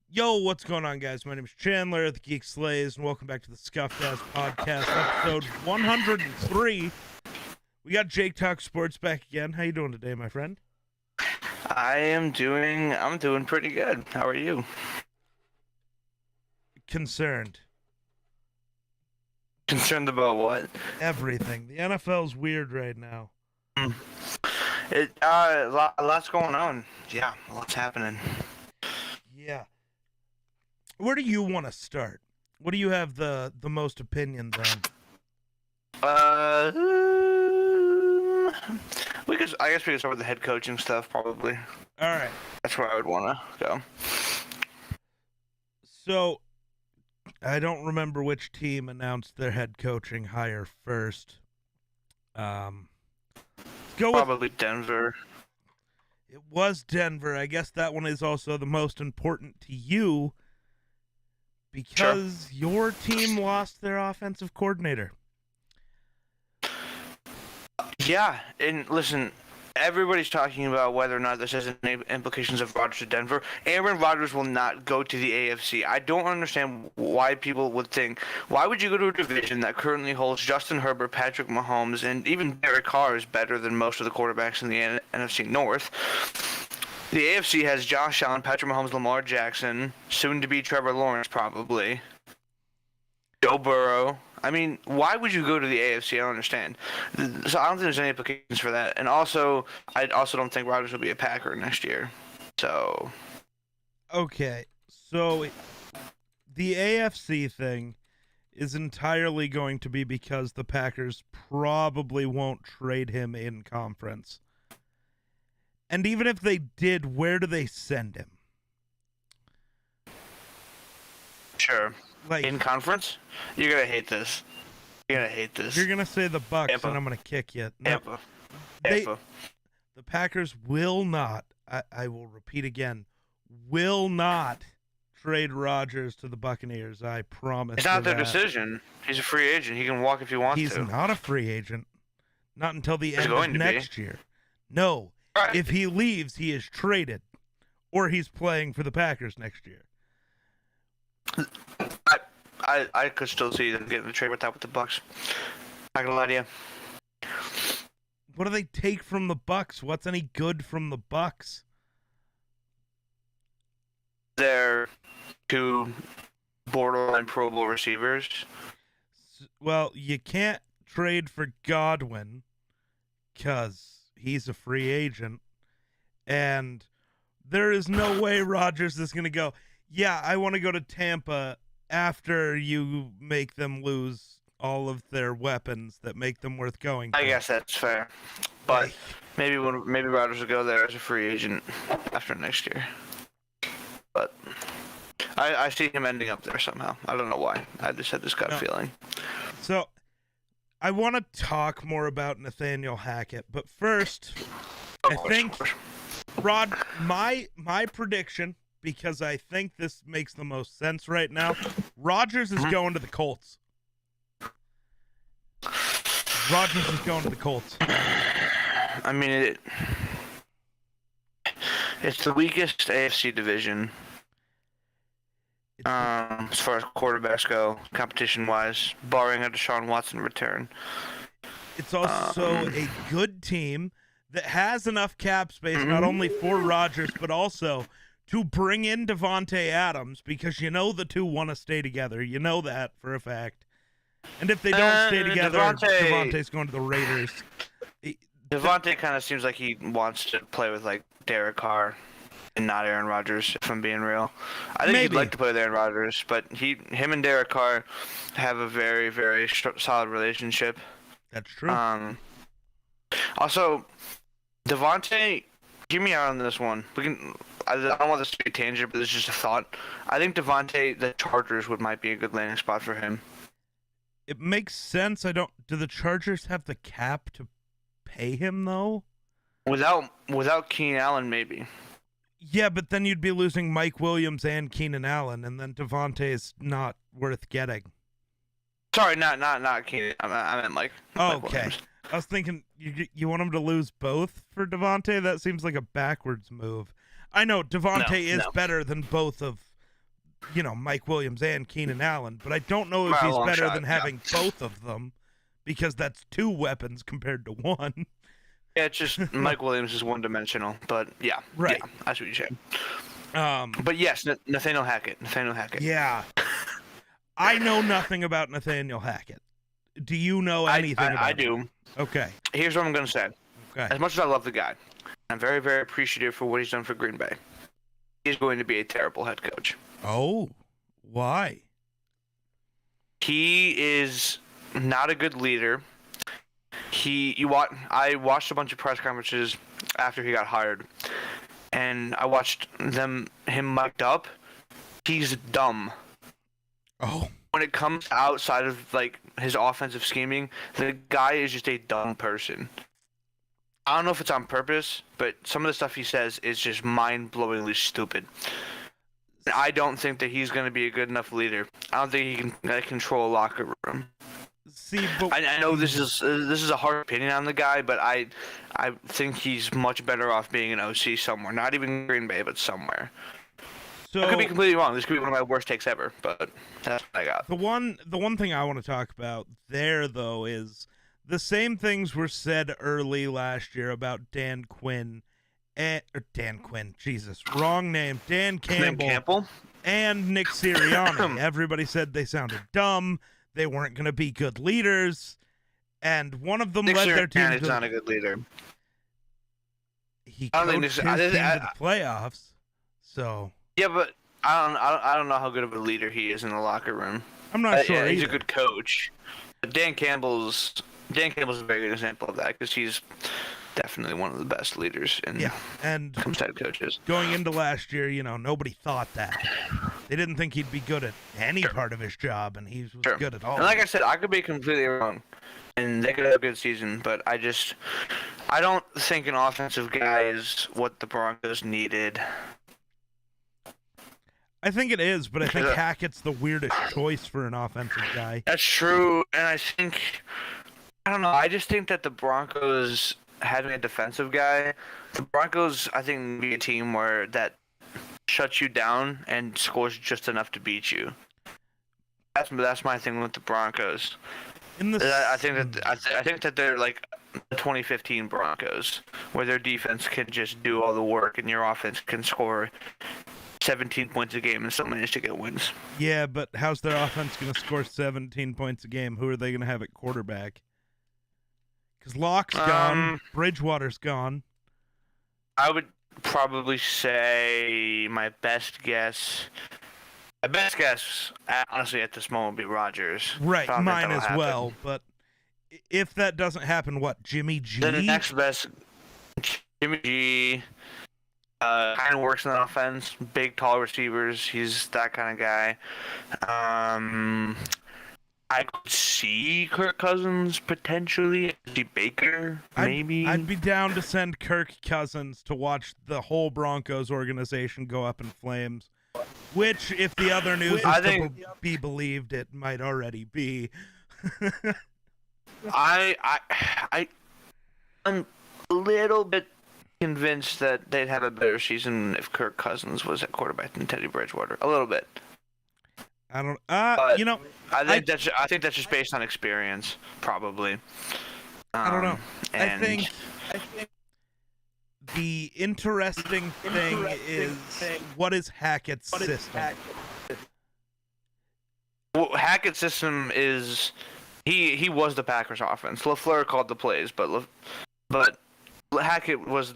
Yo, what's going on, guys? My name is Chandler, the Geek Slays, and welcome back to the Scuffed Ass Podcast, episode 103. We got JakeTalksSports back again. How you doing today, my friend? I'm doing pretty good. How are you? Concerned. Concerned about what? Everything. The NFL's weird right now. Lots going on. Yeah, lots happening. Yeah. Where do you want to start? What do you have the most opinions on? I guess we could start with the head coaching stuff, probably. All right. That's where I would want to go. So, I don't remember which team announced their head coaching hire first. Go with, Probably Denver. it was Denver. I guess that one is also the most important to you because your team lost their offensive coordinator. Yeah, and listen, everybody's talking about whether or not this has any implications of Rodgers to Denver. Aaron Rodgers will not go to the AFC. I don't understand why people would think, why would you go to a division that currently holds Justin Herbert, Patrick Mahomes, and even Derek Carr is better than most of the quarterbacks in the NFC North. The AFC has Josh Allen, Patrick Mahomes, Lamar Jackson, soon to be Trevor Lawrence probably, Joe Burrow. I mean, why would you go to the AFC? I don't understand. So I don't think there's any implications for that. And also, I also don't think Rodgers will be a Packer next year. So, Okay, so the AFC thing is entirely going to be because the Packers probably won't trade him in conference. And even if they did, where do they send him? sure. Like, In conference, you're gonna hate this. You're gonna hate this. you're gonna say the Bucks, Tampa. and I'm gonna kick you. No, Tampa. they- Tampa. the Packers will not. I will repeat again, will not trade Rodgers to the Buccaneers. I promise. It's not you their that. decision. He's a free agent. He can walk if he wants He's to. not a free agent. Not until the He's end of going to be. next year. No. Right. If he leaves, he is traded. Or he's playing for the Packers next year. I could still see them getting a trade with that with the Bucks. Not gonna lie to you. What do they take from the Bucks? What's any good from the Bucks? They're two borderline Pro Bowl receivers. Well, you can't trade for Godwin because he's a free agent. And there is no way Rodgers is going to go, yeah, I want to go to Tampa after you make them lose all of their weapons that make them worth going to. I guess that's fair. But maybe Rodgers will go there as a free agent after next year. But I see him ending up there somehow. I don't know why. I just had this gut feeling. So I want to talk more about Nathaniel Hackett, but first, I think my prediction, because I think this makes the most sense right now, Rodgers is going to the Colts. Rodgers is going to the Colts. I mean, it's the weakest AFC division. As far as quarterbacks go, competition-wise, barring a Deshaun Watson return. It's also a good team that has enough cap space, not only for Rodgers, but also to bring in Devontae Adams, because you know the two want to stay together. You know that for a fact. And if they don't stay together, Devontae's going to the Raiders. Devontae kind of seems like he wants to play with, like, Derek Carr and not Aaron Rodgers, if I'm being real. I think he'd like to play with Aaron Rodgers, but him and Derek Carr have a very, very solid relationship. That's true. Also, Devontae, hear me out on this one. I don't want this to be a tangent, but this is just a thought. I think Devontae, the Chargers might be a good landing spot for him. It makes sense. Do the Chargers have the cap to pay him though? Without Keenan Allen, maybe. Yeah, but then you'd be losing Mike Williams and Keenan Allen, and then Devontae's not worth getting. Sorry, not Keenan. I meant Mike. Oh, Mike okay. Williams. I was thinking you want him to lose both for Devontae? That seems like a backwards move. I know Devontae is no. better than both of, Mike Williams and Keenan Allen, but I don't know if By a he's long better shot, than yeah. having both of them, because that's 2 weapons compared to 1. Yeah, it's just Mike Williams is one-dimensional, but yeah, Right. Yeah, that's what you said. Um, But yes, Nathaniel Hackett. yeah. I know nothing about Nathaniel Hackett. Do you know anything about I him? do. Okay. Here's what I'm going to say. Okay. As much as I love the guy, I'm very, very appreciative for what he's done for Green Bay. He's going to be a terrible head coach. Oh, why? He is not a good leader. I watched a bunch of press conferences after he got hired, and I watched him mic'd up. He's dumb. Oh. When it comes outside of like his offensive scheming, the guy is just a dumb person. I don't know if it's on purpose, but some of the stuff he says is just mind-blowingly stupid. I don't think that he's going to be a good enough leader. I don't think he can control a locker room. See, but I know this is a hard opinion on the guy, but I think he's much better off being an OC somewhere. Not even Green Bay, but somewhere. so I could be completely wrong. This could be one of my worst takes ever, but that's what I got. the one thing I want to talk about there, though, is the same things were said early last year about Dan Quinn, Jesus, wrong name, Dan Campbell, and Nick Sirianni. Everybody said they sounded dumb. They weren't going to be good leaders, and one of them led their team to. Not a good leader. He I don't coached think his this- team to the playoffs. So Yeah, but I don't know how good of a leader he is in the locker room. I'm not sure. Yeah, he's a either. good coach. But Dan Campbell's a very good example of that because he's definitely one of the best leaders in and comes head coaches. going into last year, nobody thought that. They didn't think he'd be good at any part of his job, and he was good at all. And like I said, I could be completely wrong, and they could have a good season, but I don't think an offensive guy is what the Broncos needed. I think it is, but I think Hackett's the weirdest choice for an offensive guy. That's true, and I don't know. I just think that the Broncos having a defensive guy, the Broncos, I think, be a team where that shuts you down and scores just enough to beat you. That's my thing with the Broncos. I think that they're like the 2015 Broncos, where their defense can just do all the work and your offense can score 17 points a game and still manage to get wins. Yeah, but how's their offense going to score 17 points a game? Who are they going to have at quarterback? Because Locke's gone, Bridgewater's gone. I would probably say my best guess, honestly, at this moment would be Rodgers. Right, mine as well. But if that doesn't happen, what, Jimmy G? Then the next best, Jimmy G. Kind of works in the offense. Big, tall receivers. He's that kind of guy. I could see Kirk Cousins potentially. See Baker, maybe. I'd be down to send Kirk Cousins to watch the whole Broncos organization go up in flames. Which, if the other news is to be believed, it might already be. I'm a little bit convinced that they'd have a better season if Kirk Cousins was at quarterback than Teddy Bridgewater. A little bit. I don't. I think that's just based on experience, probably. I don't know. I think the interesting thing is what is Hackett's system? Well, Hackett's system is he was the Packers offense. LaFleur called the plays, but Hackett was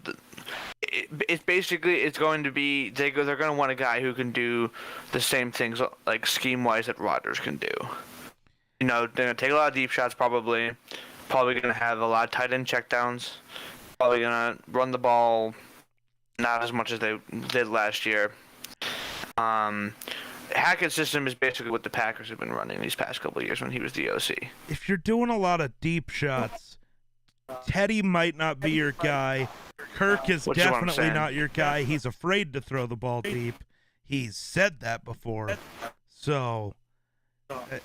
it's going to be they're going to want a guy who can do the same things like scheme wise that Rodgers can do. They're going to take a lot of deep shots, probably going to have a lot of tight end checkdowns, probably going to run the ball not as much as they did last year. Hackett's system is basically what the Packers have been running these past couple of years when he was the OC. If you're doing a lot of deep shots, Teddy might not be your guy. Kirk is definitely not your guy. He's afraid to throw the ball deep. He's said that before. So,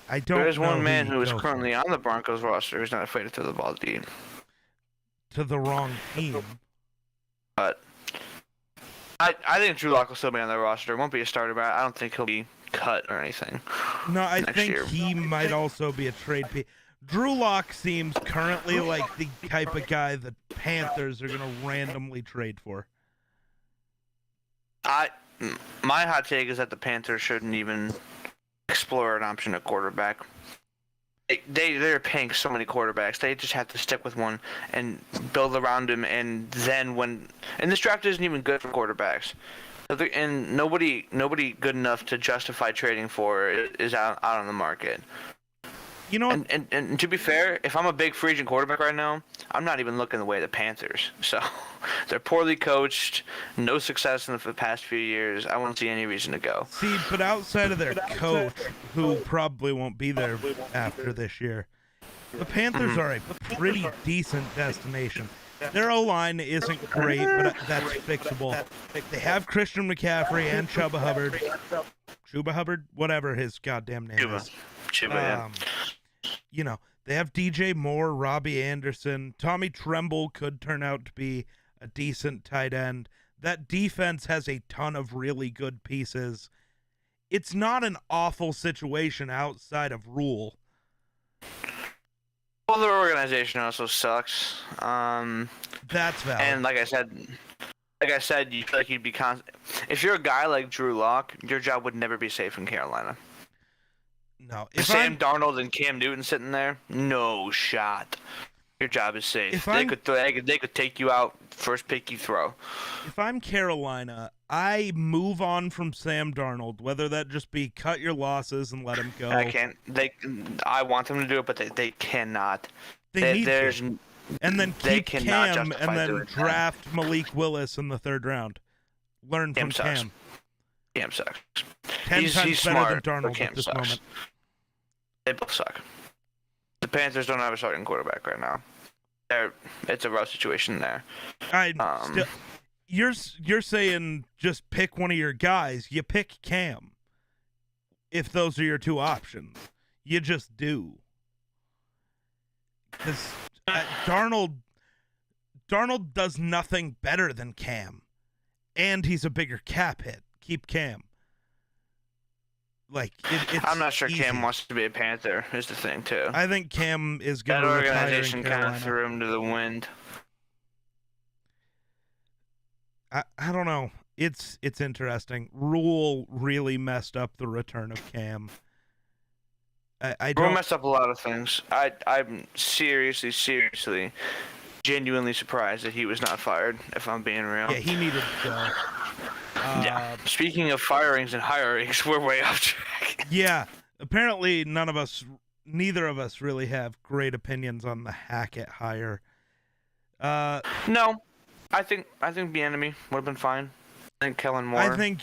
I don't know. There's one man who is currently on the Broncos roster who's not afraid to throw the ball deep. To the wrong team. But I think Drew Lock will still be on the roster. It won't be a starter, but I don't think he'll be cut or anything. No, I next think year. he might also be a trade piece. Drew Lock seems currently like the type of guy the Panthers are going to randomly trade for. My hot take is that the Panthers shouldn't even explore an option at quarterback. They're paying so many quarterbacks. They just have to stick with one and build around him. And then and this draft isn't even good for quarterbacks. And nobody good enough to justify trading for is out on the market. You know what? And to be fair, if I'm a big free agent quarterback right now, I'm not even looking the way of the Panthers. So they're poorly coached, no success in the past few years. I won't see any reason to go. See, but outside of their coach, who probably won't be there after this year, the Panthers are a pretty decent destination. Their O-line isn't great, but that's fixable. They have Christian McCaffrey and Chuba Hubbard. Chuba Hubbard? Whatever his goddamn name is. Chuba, yeah. You know, they have DJ Moore, Robbie Anderson. Tommy Tremble could turn out to be a decent tight end. That defense has a ton of really good pieces. It's not an awful situation outside of Rule. Well, their organization also sucks. That's valid. And like I said, you feel like you'd be if you're a guy like Drew Lock, your job would never be safe in Carolina. No, Sam Darnold and Cam Newton sitting there, no shot. Your job is safe. They could take you out first pick you throw. If I'm Carolina, I move on from Sam Darnold, whether that just be cut your losses and let him go. I want them to do it, but they cannot. They need to. And then keep Cam and then draft Malik Willis in the 3rd round. Learn from Cam. Cam sucks. 10 times he's better smart, than Darnold Cam at this sucks. moment. They both suck. The Panthers don't have a starting quarterback right now. It's a rough situation there. You're saying just pick one of your guys. You pick Cam. If those are your two options, you just do. Because Darnold does nothing better than Cam, and he's a bigger cap hit. Keep Cam. I'm not sure Cam wants to be a Panther. Is the thing too. I think Cam is going to retire in Carolina. That organization kind of threw him to the wind. I don't know. It's interesting. Rule really messed up the return of Cam. Rule messed up a lot of things. I'm seriously, genuinely surprised that he was not fired. If I'm being real. Yeah, he needed to go. Yeah. Speaking of firings and hirings, we're way off track. Yeah. Apparently, neither of us really have great opinions on the Hackett hire. No. I think Bieniemy would have been fine. I think Kellen Moore. I think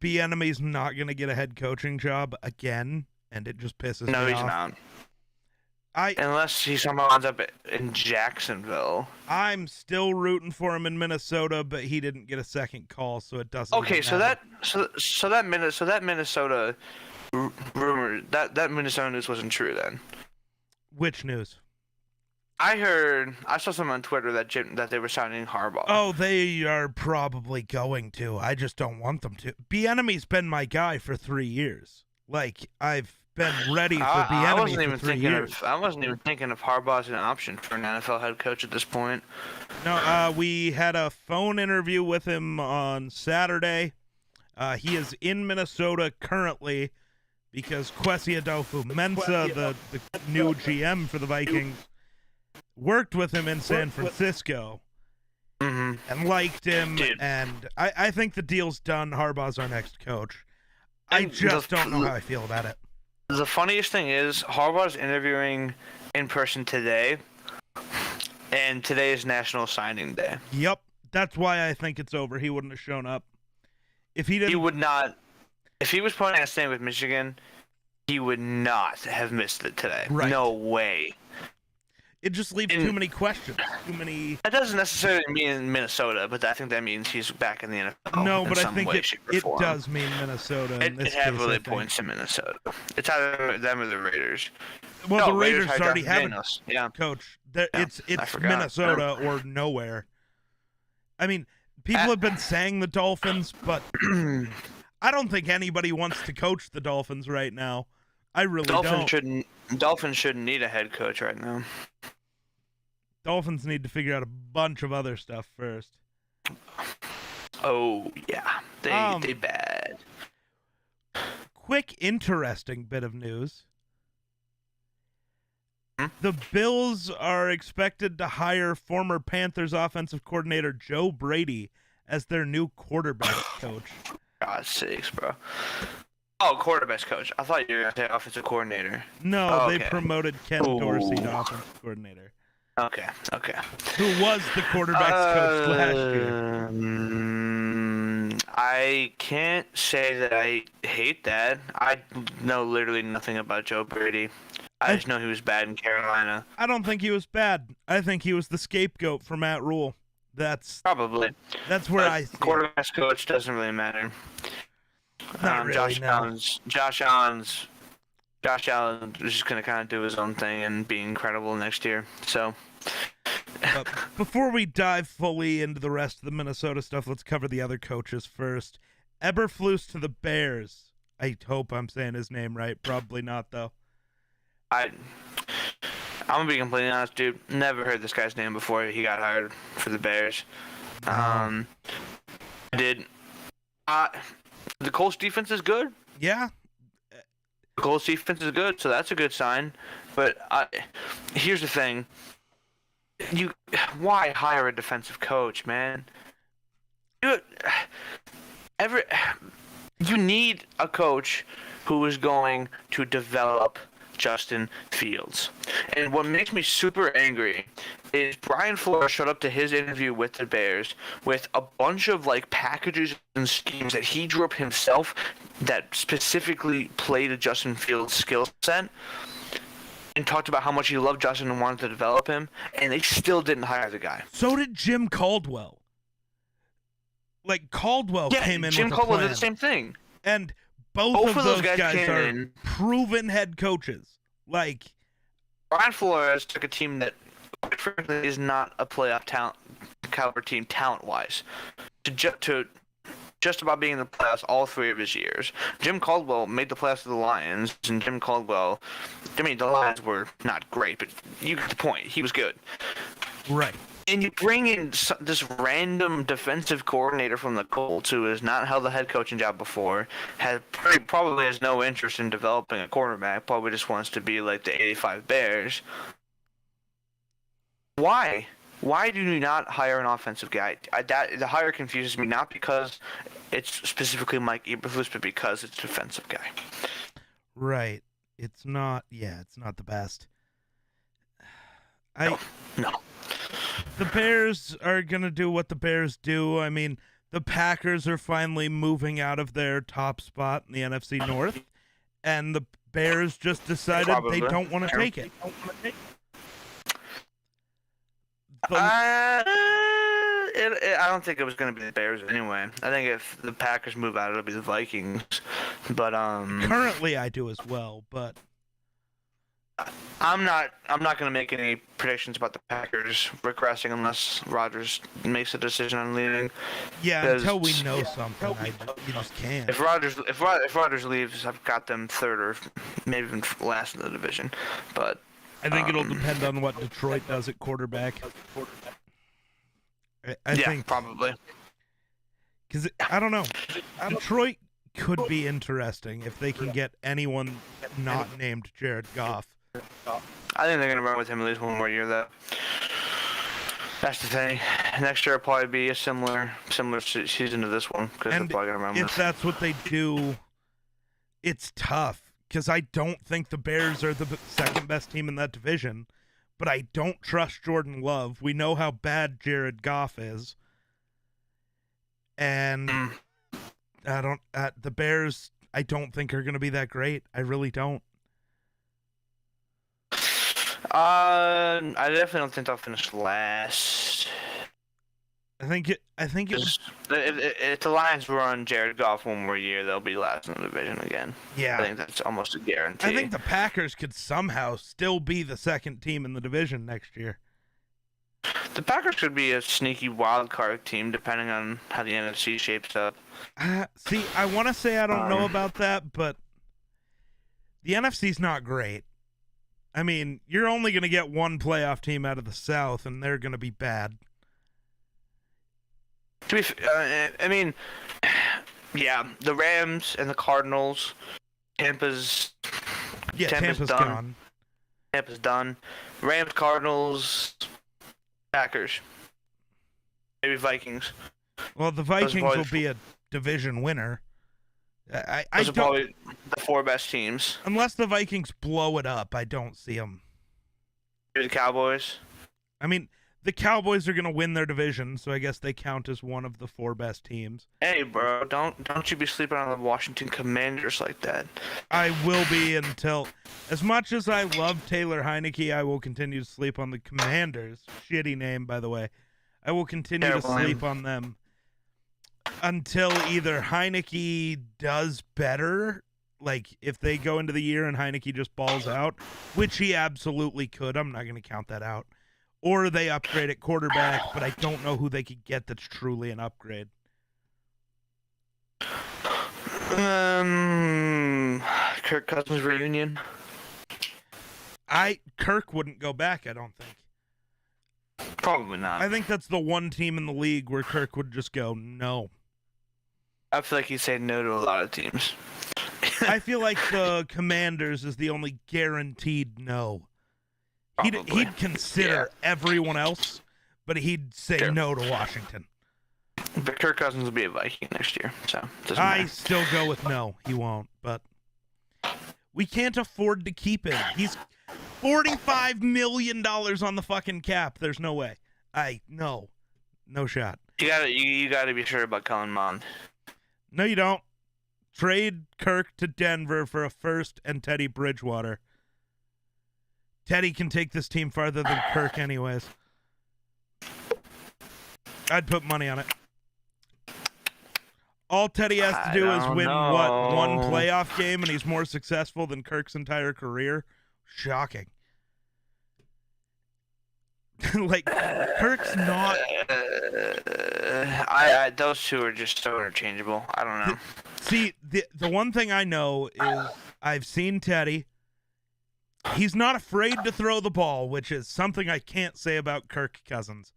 Bieniemy's not going to get a head coaching job again, and it just pisses me off. No, he's not. Unless he somehow ends up in Jacksonville. I'm still rooting for him in Minnesota, but he didn't get a second call, so it doesn't. Okay, so that Minnesota rumor that Minnesota news wasn't true then. Which news? I saw something on Twitter that they were signing Harbaugh. Oh, they are probably going to. I just don't want them to. Bieniemy's been my guy for 3 years. I've been ready for Bieniemy for 3 years. I wasn't even thinking of Harbaugh as an option for an NFL head coach at this point. No, we had a phone interview with him on Saturday. He is in Minnesota currently because Kwesi Adolfo-Mensah, the new GM for the Vikings, worked with him in San Francisco and liked him. Dude. And I think the deal's done. Harbaugh's our next coach. I just don't know how I feel about it. The funniest thing is Harbaugh's interviewing in person today, and today is National Signing Day. Yep, that's why I think it's over. He wouldn't have shown up if he didn't. He would not. If he was planning on staying with Michigan, he would not have missed it today. Right. No way. It just leaves too many questions. Too many. That doesn't necessarily mean in Minnesota, but I think that means he's back in the NFL. No, but I think it does mean Minnesota. It heavily points to Minnesota. It's either them or the Raiders. Well, the Raiders already have a coach. It's Minnesota or nowhere. I mean, People have been saying the Dolphins, but I don't think anybody wants to coach the Dolphins right now. I really don't. Dolphins shouldn't need a head coach right now. Dolphins need to figure out a bunch of other stuff first. Oh yeah, they bad. Quick, interesting bit of news. The Bills are expected to hire former Panthers offensive coordinator Joe Brady as their new quarterbacks coach. God's sakes, bro. Oh, quarterbacks coach. I thought you were going to say offensive coordinator. No, they promoted Ken Dorsey to offensive coordinator. Okay. Who was the quarterbacks coach last year? I can't say that I hate that. I know literally nothing about Joe Brady. I just know he was bad in Carolina. I don't think he was bad. I think he was the scapegoat for Matt Rule. That's probably. That's where I see quarterback's coach doesn't really matter. Not really, Josh Allen is just gonna kind of do his own thing and be incredible next year. So. Before we dive fully into the rest of the Minnesota stuff, let's cover the other coaches first. Eberflus to the Bears. I hope I'm saying his name right. Probably not, though. I'm gonna be completely honest, dude. Never heard this guy's name before he got hired for the Bears. The Colts defense is good. Yeah. The Colts defense is good, so that's a good sign. But here's the thing. Why hire a defensive coach, man? You need a coach who is going to develop Justin Fields. And what makes me super angry is Brian Flores showed up to his interview with the Bears with a bunch of packages and schemes that he drew up himself that specifically played to Justin Fields' skill set, and talked about how much he loved Justin and wanted to develop him, and they still didn't hire the guy. So did Jim Caldwell. Caldwell came in Jim with Caldwell a plan. did the same thing. And both of those guys are in. proven head coaches. Brian Flores took a team that, quite frankly, is not a playoff caliber team talent-wise, to just about being in the playoffs all 3 of his years. Jim Caldwell made the playoffs with the Lions, and the Lions were not great, but you get the point. He was good. Right. And you bring in this random defensive coordinator from the Colts who has not held the head coaching job before, probably has no interest in developing a quarterback, probably just wants to be like the 85 Bears. Why? Why do you not hire an offensive guy? The hire confuses me, not because it's specifically Mike Eberflus, but because it's a defensive guy. Right. It's not the best. No. The Bears are going to do what the Bears do. I mean, the Packers are finally moving out of their top spot in the NFC North, and the Bears just decided they don't want to take it. I don't think it was going to be the Bears anyway. I think if the Packers move out, it'll be the Vikings. But currently, I do as well. But I'm not going to make any predictions about the Packers regressing unless Rodgers makes a decision on leaving. Yeah, until we know something, you just can't. If Rodgers leaves, I've got them third or maybe even last in the division. But I think it'll depend on what Detroit does at quarterback. I think probably. Because I don't know, Detroit could be interesting if they can get anyone not named Jared Goff. I think they're gonna run with him at least one more year, though. That's the thing. Next year will probably be a similar season to this one, because they're probably gonna run with. If that's what they do, it's tough. Because I don't think the Bears are the second best team in that division, but I don't trust Jordan Love. We know how bad Jared Goff is, and the Bears, I don't think are going to be that great. I really don't. I definitely don't think they'll finish last. I think it was. If the Lions run Jared Goff one more year, they'll be last in the division again. Yeah, I think that's almost a guarantee. I think the Packers could somehow still be the second team in the division next year. The Packers could be a sneaky wild card team depending on how the NFC shapes up. See, I want to say I don't know about that, but the NFC's not great. I mean, you're only going to get one playoff team out of the South, and they're going to be bad. I mean, yeah, the Rams and the Cardinals. Tampa's Tampa's done. gone. Tampa's done. Rams, Cardinals, Packers, maybe Vikings. Well, the Vikings will be a division winner. I Those are don't, probably the 4 best teams. unless the Vikings blow it up, I don't see them. Maybe the Cowboys. I mean, the Cowboys are going to win their division, so I guess they count as one of the 4 best teams. Hey, bro, don't you be sleeping on the Washington Commanders like that. I will be until, as much as I love Taylor Heineke, I will continue to sleep on the Commanders. Shitty name, by the way. I will continue to sleep on them until either Heineke does better, like if they go into the year and Heineke just balls out, which he absolutely could. I'm not going to count that out. Or they upgrade at quarterback, but I don't know who they could get that's truly an upgrade. Kirk Cousins reunion. Kirk wouldn't go back, I don't think. Probably not. I think that's the one team in the league where Kirk would just go, no. I feel like he'd say no to a lot of teams. I feel like the Commanders is the only guaranteed no. He'd consider everyone else, but he'd say no to Washington. But Kirk Cousins will be a Viking next year, so it doesn't I matter. still go with no. He won't, but we can't afford to keep him. He's $45 million on the fucking cap. There's no way. No shot. You gotta be sure about Kellen Mond. No, you don't. Trade Kirk to Denver for a first and Teddy Bridgewater. Teddy can take this team farther than Kirk anyways. I'd put money on it. All Teddy has to do is win, one playoff game, and he's more successful than Kirk's entire career? Shocking. Like, Kirk's not... those two are just so interchangeable. I don't know. See, the one thing I know is I've seen Teddy. He's not afraid to throw the ball, which is something I can't say about Kirk Cousins.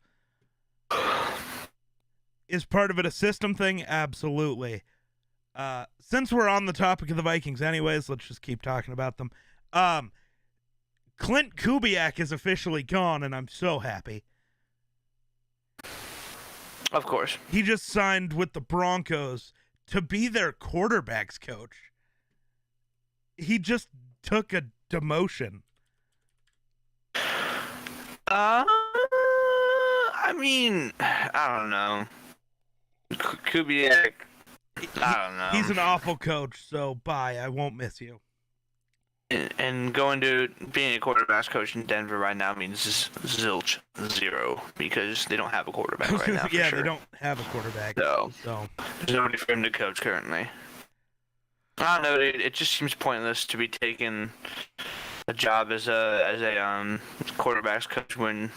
Is part of it a system thing? Absolutely. Since we're on the topic of the Vikings anyways, let's just keep talking about them. Clint Kubiak is officially gone, and I'm so happy. Of course. He just signed with the Broncos to be their quarterbacks coach. He just took a demotion. I mean, I don't know. Kubiak, I don't know. He's an awful coach, so bye. I won't miss you. And going to being a quarterback's coach in Denver right now means zilch, zero, because they don't have a quarterback right now. Yeah, sure. they don't have a quarterback. So there's nobody for him to coach currently. I don't know. It just seems pointless to be taking a job as a quarterback's coach when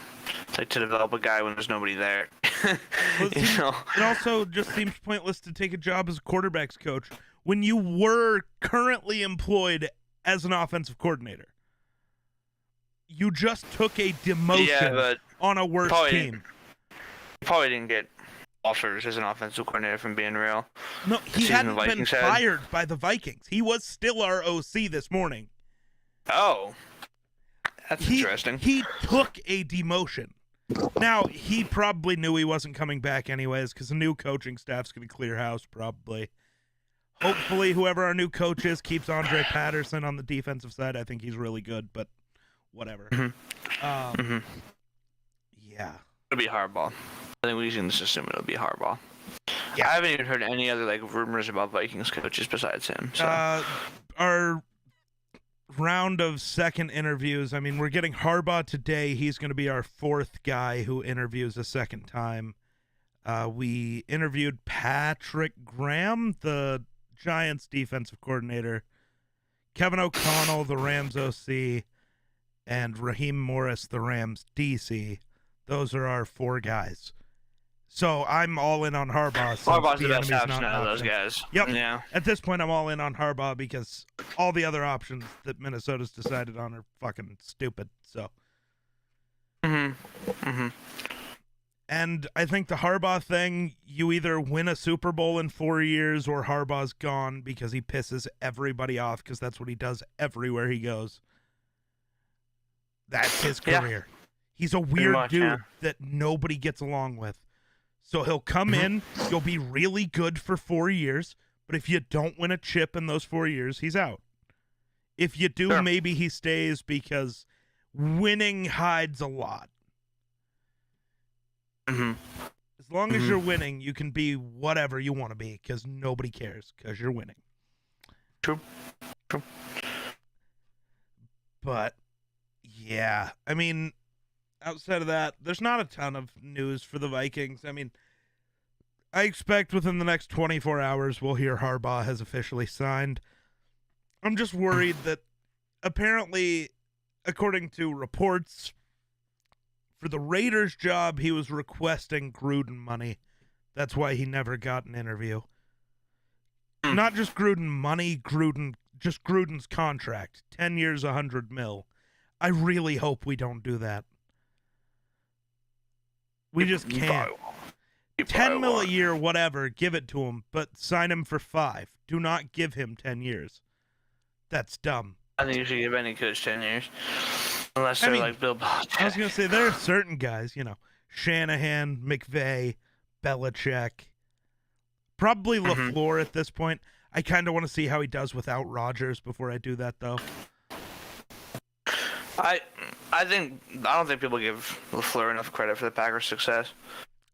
like to develop a guy when there's nobody there. Well, it also just seems pointless to take a job as a quarterback's coach when you were currently employed as an offensive coordinator. You just took a demotion on a worse team. Probably didn't get offers as an offensive coordinator, from being real. No, he hadn't been fired by the Vikings. He was still our OC this morning. Oh. That's interesting. He took a demotion. Now, he probably knew he wasn't coming back anyways because the new coaching staff's going to clear house probably. Hopefully, whoever our new coach is keeps Andre Patterson on the defensive side. I think he's really good, but whatever. Mm-hmm. Yeah. It'll be Harbaugh. I think we can just assume it'll be Harbaugh. Yeah. I haven't even heard any other rumors about Vikings coaches besides him. So. Our round of second interviews, I mean, we're getting Harbaugh today. He's going to be our fourth guy who interviews a second time. We interviewed Patrick Graham, the Giants defensive coordinator, Kevin O'Connell, the Rams OC, and Raheem Morris, the Rams DC. Those are our 4 guys. So I'm all in on Harbaugh. Harbaugh's the since best Bieniemy's option not out of an those option. guys. Yep. Yeah. At this point, I'm all in on Harbaugh because all the other options that Minnesota's decided on are fucking stupid. So. And I think the Harbaugh thing, you either win a Super Bowl in 4 years or Harbaugh's gone because he pisses everybody off because that's what he does everywhere he goes. That's his career. He's a weird dude that nobody gets along with. So he'll come in, you'll be really good for 4 years, but if you don't win a chip in those 4 years, he's out. If you do, maybe he stays because winning hides a lot. As long as you're winning, you can be whatever you want to be because nobody cares because you're winning. True. But, yeah, I mean, outside of that, there's not a ton of news for the Vikings. I mean, I expect within the next 24 hours we'll hear Harbaugh has officially signed. I'm just worried that apparently, according to reports, for the Raiders job, he was requesting Gruden money. That's why he never got an interview. Not just Gruden money, just Gruden's contract. 10 years, $100 million. I really hope we don't do that. We just can't. 10 mil a year, whatever, give it to him, but sign him for 5. Do not give him 10 years. That's dumb. I think you should give any coach 10 years. Unless they're like Bill Belichick. I was going to say, there are certain guys, Shanahan, McVay, Belichick, probably LaFleur at this point. I kind of want to see how he does without Rodgers before I do that, though. I don't think people give LaFleur enough credit for the Packers' success.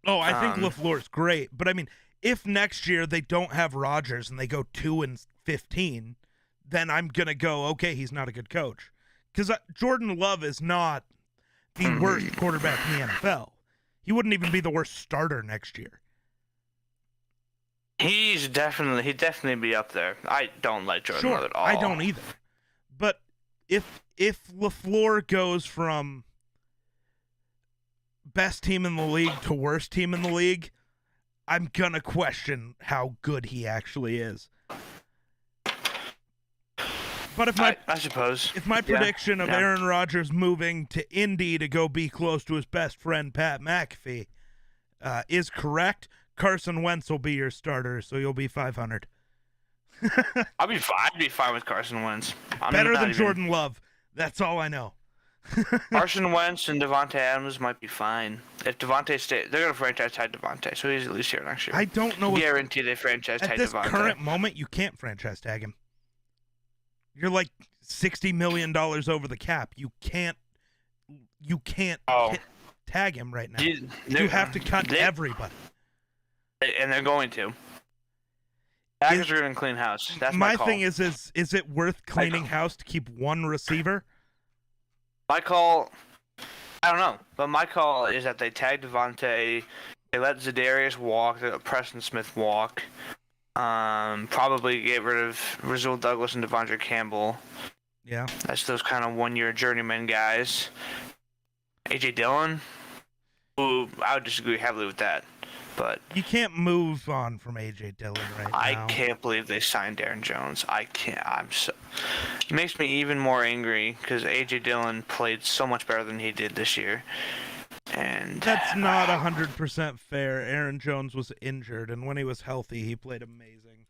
Oh, I think LaFleur's great, but I mean, if next year they don't have Rodgers and they go 2-15, then I'm gonna go, okay, he's not a good coach, because Jordan Love is not the worst quarterback in the NFL. He wouldn't even be the worst starter next year. He'd definitely be up there. I don't like Jordan Love at all. I don't either. But if LaFleur goes from best team in the league to worst team in the league, I'm going to question how good he actually is. But if my prediction of Aaron Rodgers moving to Indy to go be close to his best friend Pat McAfee is correct, Carson Wentz will be your starter, so you'll be 500. I'd be fine with Carson Wentz. Better than Jordan Love. That's all I know. Carson Wentz and Devontae Adams might be fine. If Devontae stays, they're going to franchise tag Devontae, so he's at least here next year. I don't know. Guarantee they franchise tag Devontae. At this current moment, you can't franchise tag him. You're like $60 million over the cap. You can't tag him right now. You have to cut everybody. And they're going to. Packers are going to clean house. That's my call. My thing is it worth cleaning house to keep one receiver? My call, I don't know, but my call is that they tag Devontae, they let Za'Darius walk, they let Preston Smith walk, probably get rid of Rasul Douglas and Devondre Campbell. Yeah. That's those kind of one-year journeyman guys. A.J. Dillon, ooh, I would disagree heavily with that. But you can't move on from A.J. Dillon right now. I can't believe they signed Aaron Jones. I can't. It makes me even more angry because A.J. Dillon played so much better than he did this year. And that's not 100% fair. Aaron Jones was injured, and when he was healthy, he played amazing.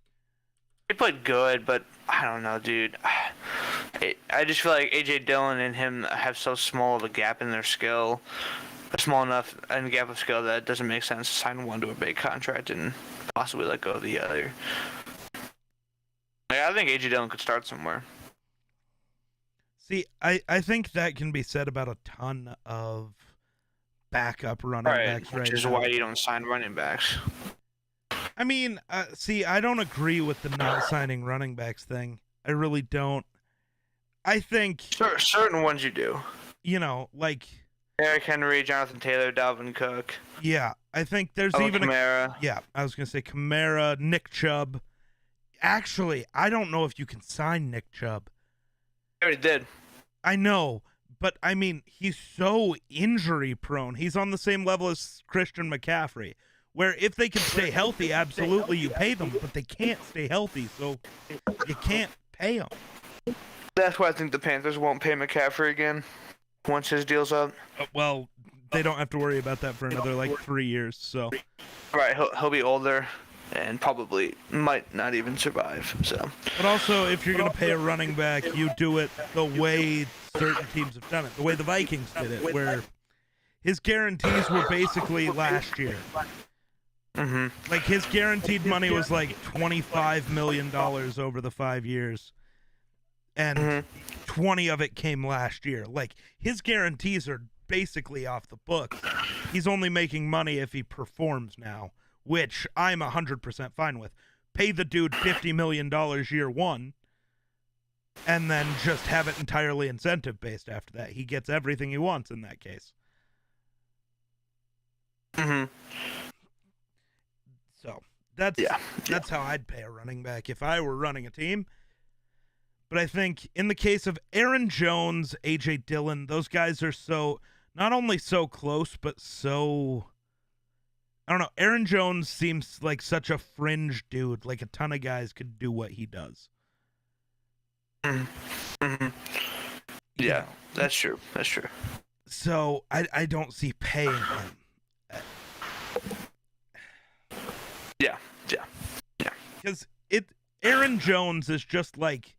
He played good, but I don't know, dude. I just feel like A.J. Dillon and him have so small of a gap in their skill. Small enough and gap of skill that it doesn't make sense to sign one to a big contract and possibly let go of the other. I think A.J. Dillon could start somewhere. See, I think that can be said about a ton of backup running backs right now. Which is why you don't sign running backs. I mean, I don't agree with the not signing running backs thing. I really don't. I think... Certain ones you do. Like... Eric Henry, Jonathan Taylor, Dalvin Cook. Yeah, I think there's even Kamara. Yeah, I was going to say Kamara, Nick Chubb. Actually, I don't know if you can sign Nick Chubb. I already did. I know, but I mean, he's so injury prone. He's on the same level as Christian McCaffrey, where if they can stay healthy, absolutely you pay them, but they can't stay healthy, so you can't pay them. That's why I think the Panthers won't pay McCaffrey again once his deal's up. Well, they don't have to worry about that for another, 3 years, so. Right, he'll be older and probably might not even survive, so. But also, if you're going to pay a running back, you do it the way certain teams have done it, the way the Vikings did it, where his guarantees were basically last year. Mm-hmm. Like, his guaranteed money was like $25 million over the 5 years, and 20 of it came last year. Like, his guarantees are basically off the books. He's only making money if he performs now, which I'm 100% fine with. Pay the dude $50 million year one, and then just have it entirely incentive-based after that. He gets everything he wants in that case. Mm-hmm. So, that's how I'd pay a running back if I were running a team. But I think in the case of Aaron Jones, A.J. Dillon, those guys are not only so close, but so, I don't know. Aaron Jones seems like such a fringe dude. Like, a ton of guys could do what he does. Mm-hmm. Yeah, that's true. That's true. So I don't see paying him. Yeah. Because Aaron Jones is just like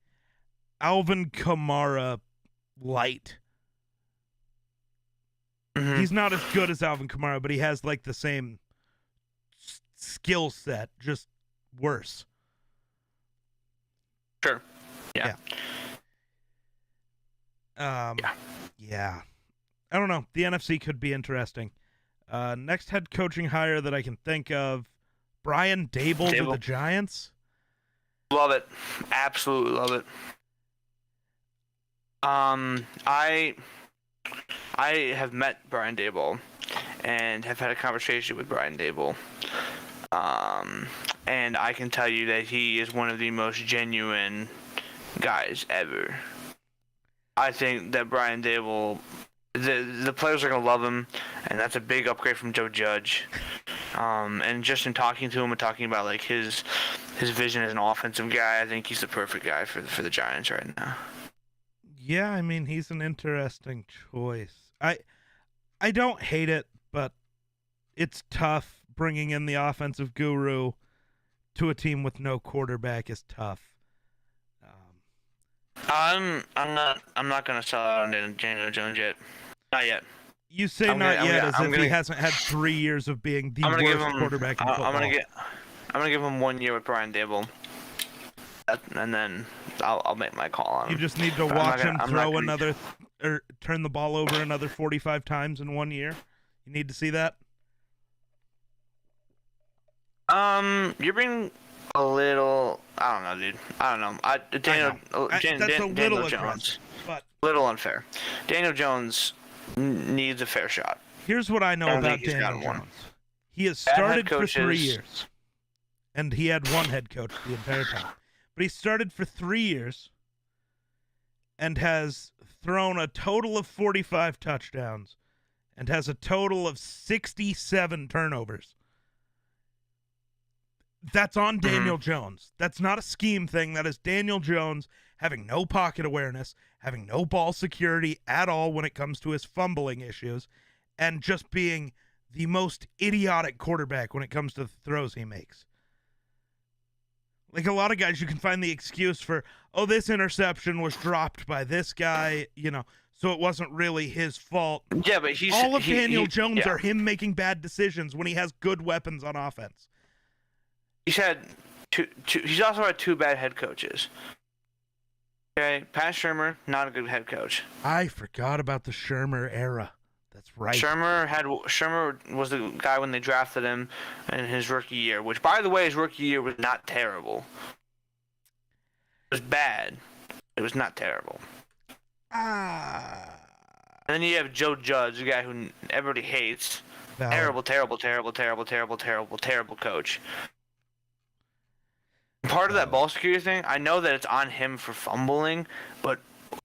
Alvin Kamara light. Mm-hmm. He's not as good as Alvin Kamara, but he has like the same skill set, just worse. Sure. Yeah. Yeah. I don't know. The NFC could be interesting. Next head coaching hire that I can think of, Brian Daboll to the Giants. Love it. Absolutely love it. I have met Brian Daboll and have had a conversation with Brian Daboll. And I can tell you that he is one of the most genuine guys ever. I think that Brian Daboll, the players are going to love him, and that's a big upgrade from Joe Judge. And just in talking to him and talking about like his vision as an offensive guy, I think he's the perfect guy for the Giants right now. Yeah, I mean, he's an interesting choice. I don't hate it, but it's tough. Bringing in the offensive guru to a team with no quarterback is tough. I'm not gonna sell out on Daniel Jones yet. Not yet. You say not yet as if he hasn't had 3 years of being the worst quarterback in football. I'm gonna give him 1 year with Brian Daboll, and then I'll make my call on him. You just need to watch him turn the ball over another 45 times in 1 year. You need to see that. You're being a little. I don't know, dude. I don't know. Daniel Jones. But little unfair. Daniel Jones needs a fair shot. Here's what I know about Daniel Jones. He has started for 3 years, and he had one head coach the entire time. But he started for 3 years and has thrown a total of 45 touchdowns and has a total of 67 turnovers. That's on Daniel Jones. That's not a scheme thing. That is Daniel Jones having no pocket awareness, having no ball security at all when it comes to his fumbling issues, and just being the most idiotic quarterback when it comes to the throws he makes. Like a lot of guys, you can find the excuse for, oh, this interception was dropped by this guy, so it wasn't really his fault. Yeah, but all of Daniel Jones are him making bad decisions when he has good weapons on offense. He's had he's also had 2 bad head coaches. Okay, Pat Shurmur, not a good head coach. I forgot about the Shurmur era. That's right. Shurmur was the guy when they drafted him in his rookie year, which, by the way, his rookie year was not terrible. It was bad. It was not terrible. And then you have Joe Judge, a guy who everybody hates. Terrible coach. Part of that ball security thing, I know that it's on him for fumbling, but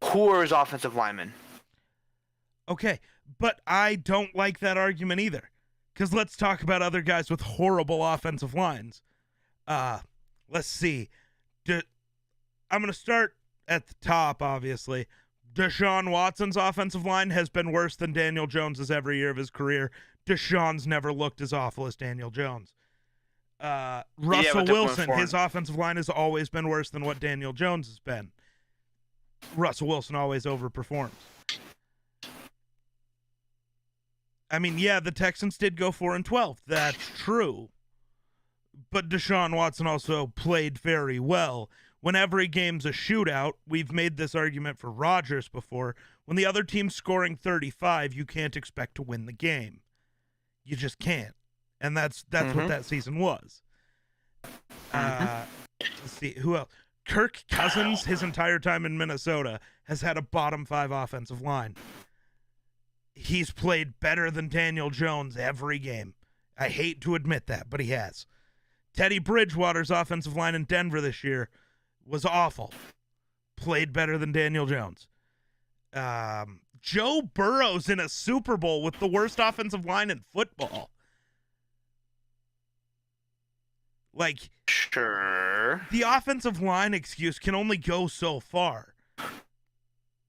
who are his offensive linemen? Okay, but I don't like that argument either. Because let's talk about other guys with horrible offensive lines. Let's see. I'm going to start at the top, obviously. Deshaun Watson's offensive line has been worse than Daniel Jones's every year of his career. Deshaun's never looked as awful as Daniel Jones. Russell Wilson, his offensive line has always been worse than what Daniel Jones has been. Russell Wilson always overperforms. I mean, yeah, the Texans did go 4-12. That's true. But Deshaun Watson also played very well. When every game's a shootout, we've made this argument for Rodgers before. When the other team's scoring 35, you can't expect to win the game. You just can't. And that's what that season was. Let's see, who else? Kirk Cousins, his entire time in Minnesota, has had a bottom 5 offensive line. He's played better than Daniel Jones every game. I hate to admit that, but he has. Teddy Bridgewater's offensive line in Denver this year was awful. Played better than Daniel Jones. Joe Burrow's in a Super Bowl with the worst offensive line in football. Like, sure, the offensive line excuse can only go so far.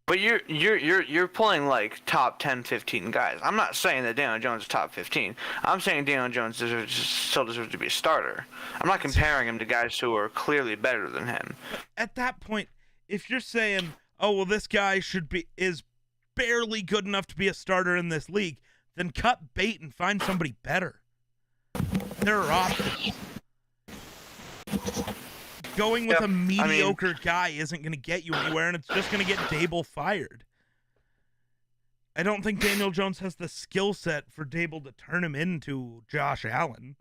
But you're pulling like top 10, 15 guys. I'm not saying that Daniel Jones is top 15. I'm saying Daniel Jones still deserves to be a starter. I'm not comparing him to guys who are clearly better than him. At that point, if you're saying, "Oh, well, this guy is barely good enough to be a starter in this league," then cut bait and find somebody better. There are options. Going with a mediocre guy isn't going to get you anywhere, and it's just going to get Dable fired. I don't think Daniel Jones has the skill set for Dable to turn him into Josh Allen.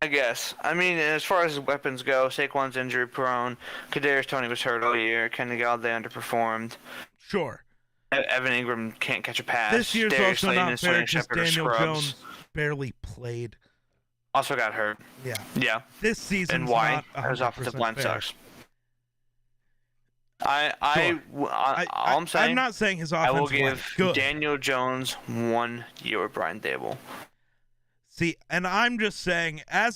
I guess. I mean, as far as weapons go, Saquon's injury prone. Kadarius Toney was hurt all year. Kenny Galladay underperformed. Sure. Evan Ingram can't catch a pass. This year's also not fair because Daniel Jones barely played. Also got hurt. Yeah. This season. And why? His offensive line sucks. I'm not saying his offensive line. I will give good. Daniel Jones 1 year with Brian Dable. See, and I'm just saying, I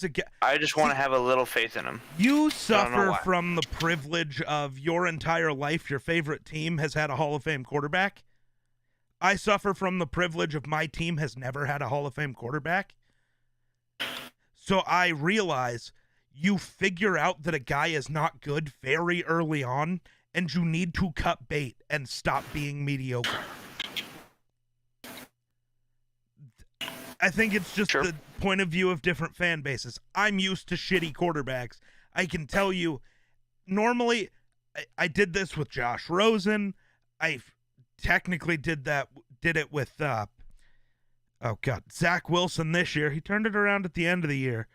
just want to have a little faith in him. You suffer from the privilege of your entire life, your favorite team has had a Hall of Fame quarterback. I suffer from the privilege of my team has never had a Hall of Fame quarterback. So I realize you figure out that a guy is not good very early on, and you need to cut bait and stop being mediocre. I think it's just the point of view of different fan bases. I'm used to shitty quarterbacks. I can tell you, normally, I did this with Josh Rosen. I technically did it with Zach Wilson this year. He turned it around at the end of the year.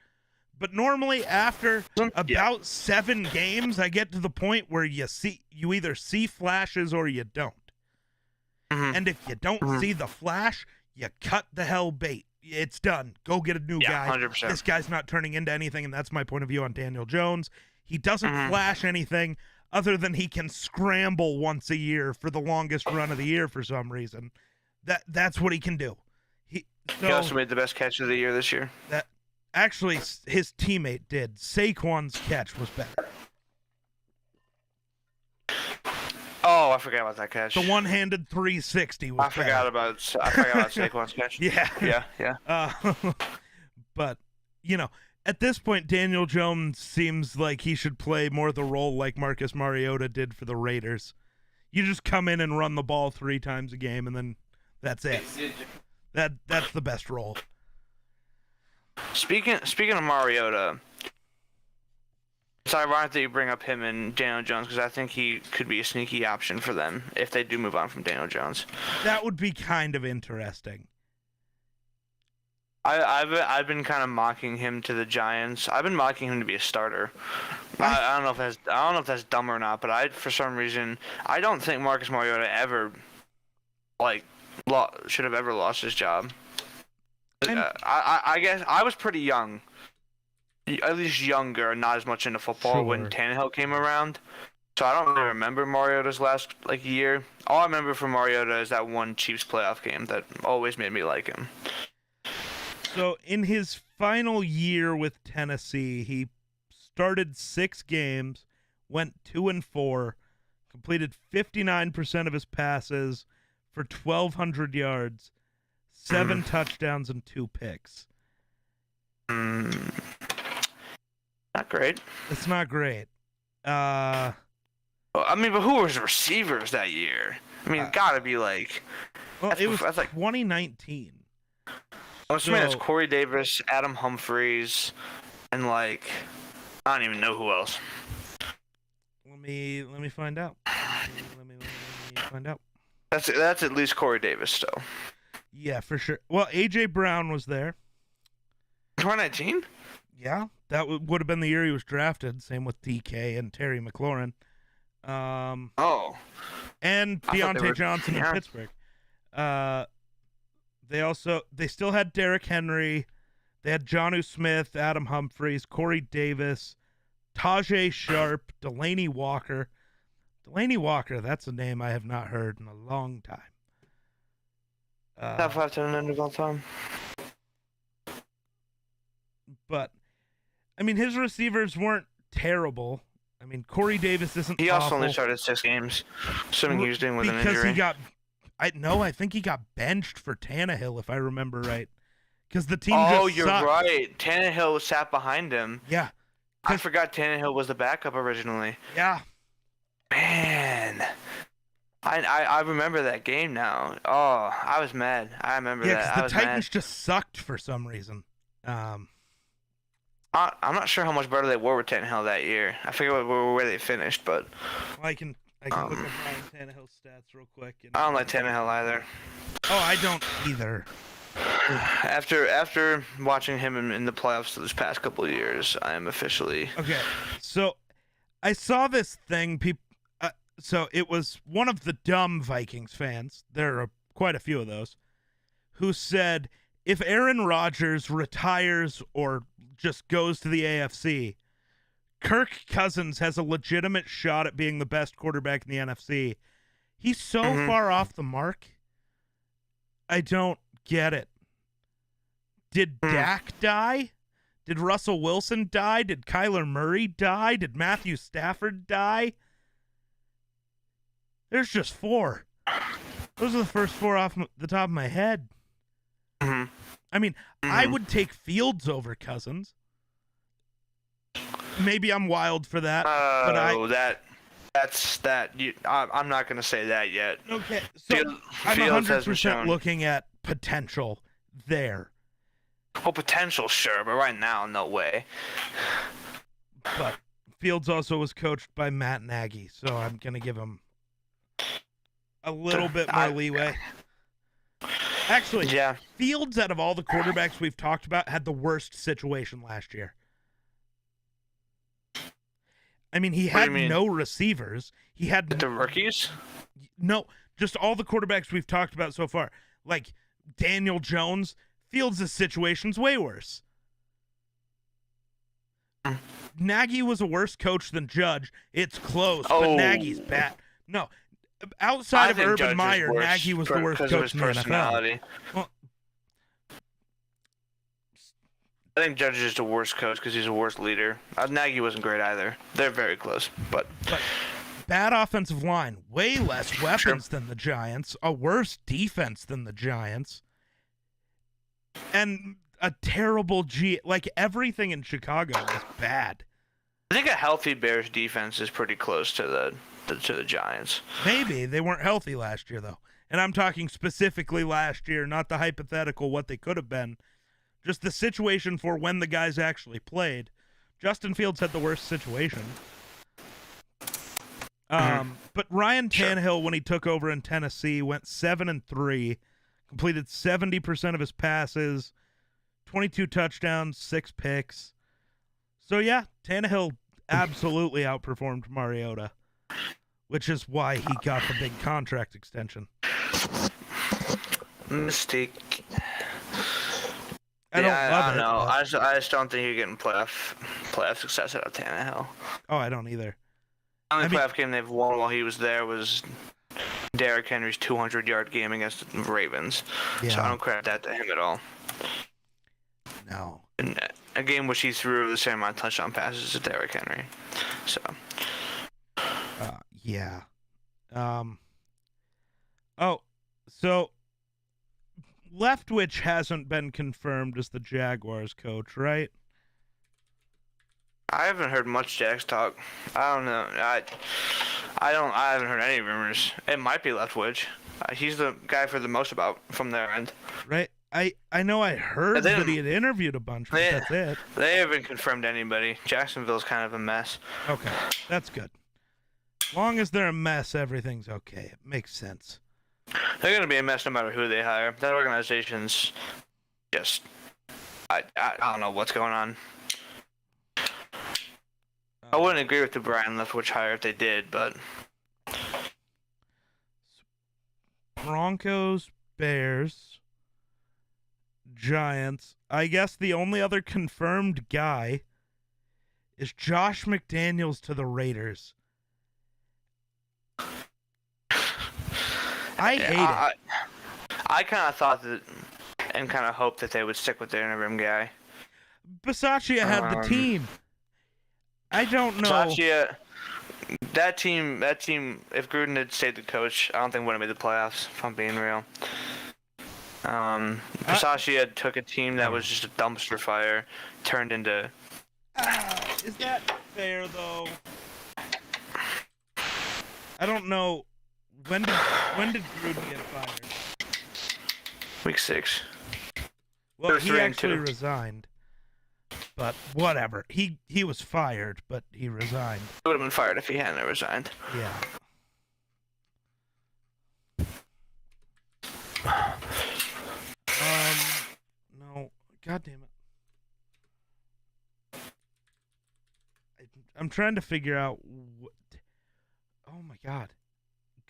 But normally after about 7 games, I get to the point where you either see flashes or you don't. And if you don't see the flash, you cut the hell bait. It's done. Go get a new guy. 100%. This guy's not turning into anything, and that's my point of view on Daniel Jones. He doesn't flash anything other than he can scramble once a year for the longest run of the year for some reason. That's what he can do. He also made the best catch of the year this year. Actually, his teammate did. Saquon's catch was better. Oh, I forgot about that catch. The one-handed 360 was better. I forgot about Saquon's catch. Yeah. But, at this point, Daniel Jones seems like he should play more the role like Marcus Mariota did for the Raiders. You just come in and run the ball 3 times a game, and then that's it. That's the best role. Speaking of Mariota, it's ironic that you bring up him and Daniel Jones because I think he could be a sneaky option for them if they do move on from Daniel Jones. That would be kind of interesting. I've been kind of mocking him to the Giants. I've been mocking him to be a starter. I don't know if that's dumb or not, but for some reason I don't think Marcus Mariota ever should have ever lost his job. I guess I was pretty young, at least younger, and not as much into football when Tannehill came around. So I don't really remember Mariota's last year. All I remember from Mariota is that one Chiefs playoff game that always made me like him. So in his final year with Tennessee, he started 6 games, went 2-4, completed 59% of his passes for 1,200 yards, 7 touchdowns, and 2 picks. Not great. It's not great. I mean, but who was receivers that year? I mean, gotta be like. Well, it was 2019. I'm assuming it's Corey Davis, Adam Humphries, and I don't even know who else. Let me find out. Let me find out. That's at least Corey Davis still. Yeah, for sure. Well, AJ Brown was there. 2019? Yeah, that would have been the year he was drafted. Same with DK and Terry McLaurin. And Deontay Johnson in Pittsburgh. They still had Derrick Henry. They had Jonnu Smith, Adam Humphries, Corey Davis, Tajay Sharp, Delaney Walker. Delaney Walker, that's a name I have not heard in a long time. Top 5 to end of all time. But, I mean, his receivers weren't terrible. I mean, Corey Davis isn't He also awful. only started 6 games, assuming he was dealing with an injury. I think he got benched for Tannehill, if I remember right. Because the team you're right. Tannehill sat behind him. Yeah. I forgot Tannehill was the backup originally. Yeah. Man. I remember that game now. Oh, I was mad. I remember that. Yeah, because the Titans just sucked for some reason. I'm not sure how much better they were with Tannehill that year. I forget where they finished, but I can look up Ryan Tannehill's stats real quick. I don't like Tannehill either. Oh, I don't either. After watching him in the playoffs this past couple of years, I am officially okay. So I saw this thing. So it was one of the dumb Vikings fans. There are quite a few of those who said if Aaron Rodgers retires or just goes to the AFC, Kirk Cousins has a legitimate shot at being the best quarterback in the NFC. He's so far off the mark. I don't get it. Did Dak die? Did Russell Wilson die? Did Kyler Murray die? Did Matthew Stafford die? There's just 4. Those are the first 4 off the top of my head. I mean, I would take Fields over Cousins. Maybe I'm wild for that. But I'm not going to say that yet. Okay, so I'm 100% looking at potential there. Oh, potential, sure, but right now, no way. But Fields also was coached by Matt Nagy, so I'm going to give him a little bit more leeway. Actually, yeah. Fields, out of all the quarterbacks we've talked about, had the worst situation last year. I mean, he had no receivers. He had the rookies? No, just all the quarterbacks we've talked about so far. Like Daniel Jones, Fields' situation's way worse. Nagy was a worse coach than Judge. It's close, but Nagy's bad. No, outside of Urban Meyer, Nagy was the worst coach in the NFL. Well, I think Judge is the worst coach because he's the worst leader. Nagy wasn't great either. They're very close, but bad offensive line, way less weapons than the Giants, a worse defense than the Giants, and a terrible everything in Chicago was bad. I think a healthy Bears defense is pretty close to the Giants. Maybe they weren't healthy last year though, and I'm talking specifically last year, not the hypothetical what they could have been. Just the situation for when the guys actually played. Justin Fields had the worst situation. But Ryan Tannehill, when he took over in Tennessee, went 7-3, completed 70% of his passes, 22 touchdowns, 6 picks. So yeah, Tannehill absolutely outperformed Mariota, which is why he got the big contract extension. Mistake. I don't know. I just don't think you're getting playoff success out of Tannehill. Oh, I don't either. only playoff game they've won while he was there was Derrick Henry's 200-yard game against the Ravens. Yeah. So I don't credit that to him at all. No. And a game which he threw the same amount of touchdown passes as Derrick Henry. So. Yeah. Oh, so Leftwich hasn't been confirmed as the Jaguars coach, right? I haven't heard much Jack's talk. I don't know. I haven't heard any rumors. It might be Leftwich. He's the guy for the most about from their end. Right. I know I heard that he had interviewed a bunch, but that's it. They haven't confirmed anybody. Jacksonville's kind of a mess. Okay, that's good. As long as they're a mess, everything's okay. It makes sense. They're going to be a mess no matter who they hire. That organization's just... I don't know what's going on. I wouldn't agree with the Brian Leftwich hire if they did, but... Broncos, Bears, Giants. I guess the only other confirmed guy is Josh McDaniels to the Raiders. I hate it. I kind of thought that and kind of hoped that they would stick with their interim guy. Bisaccia had the team. I don't know. Bisaccia, that team, if Gruden had stayed the coach, I don't think would have made the playoffs, if I'm being real. Bisaccia took a team that was just a dumpster fire, turned into... Is that fair, though? I don't know. When did Gruden get fired? Week 6. Well, he actually resigned. But whatever. He was fired, but he resigned. He would have been fired if he hadn't resigned. Yeah. No. God damn it. I'm trying to figure out what... Oh my God.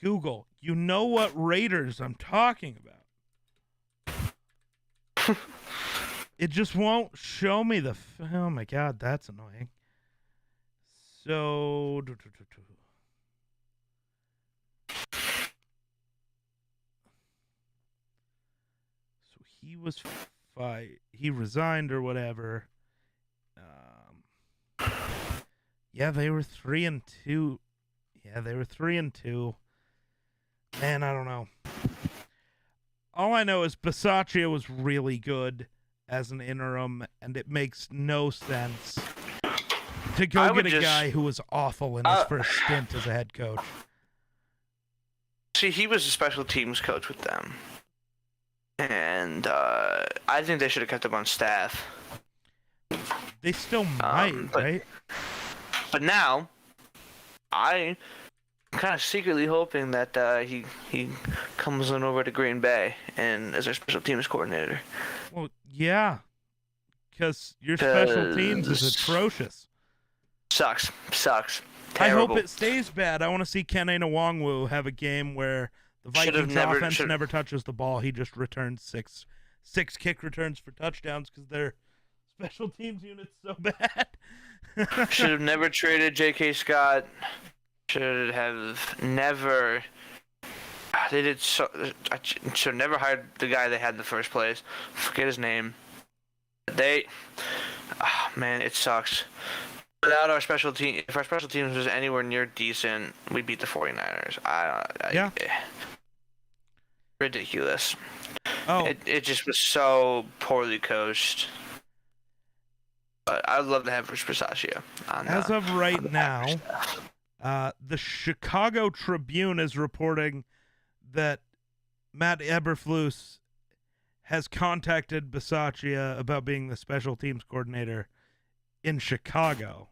Google, you know what Raiders I'm talking about. It just won't show me the... Oh my God, that's annoying. So... So he was fired. He resigned or whatever. Yeah, they were 3-2. Yeah, they were 3-2. Man, I don't know. All I know is Bisaccia was really good as an interim, and it makes no sense to go get a guy who was awful in his first stint as a head coach. See, he was a special teams coach with them. And I think they should have kept him on staff. They still might, right? But now, I'm kind of secretly hoping that he comes on over to Green Bay and as our special teams coordinator. Well, yeah, because your special teams is atrocious. Sucks. Terrible. I hope it stays bad. I want to see Ken Nwangwu have a game where the Vikings offense never touches the ball. He just returns six kick returns for touchdowns because their special teams unit's so bad. Should have never traded J.K. Scott. Should have never. They did so. I should have never hired the guy they had in the first place. Forget his name. Oh man, it sucks. Without our special team, if our special teams was anywhere near decent, we beat the 49ers. Yeah. Ridiculous. Oh. It just was so poorly coached. But I'd love to have Rich Bisaccia on. As of right now, the Chicago Tribune is reporting that Matt Eberflus has contacted Bisaccia about being the special teams coordinator in Chicago.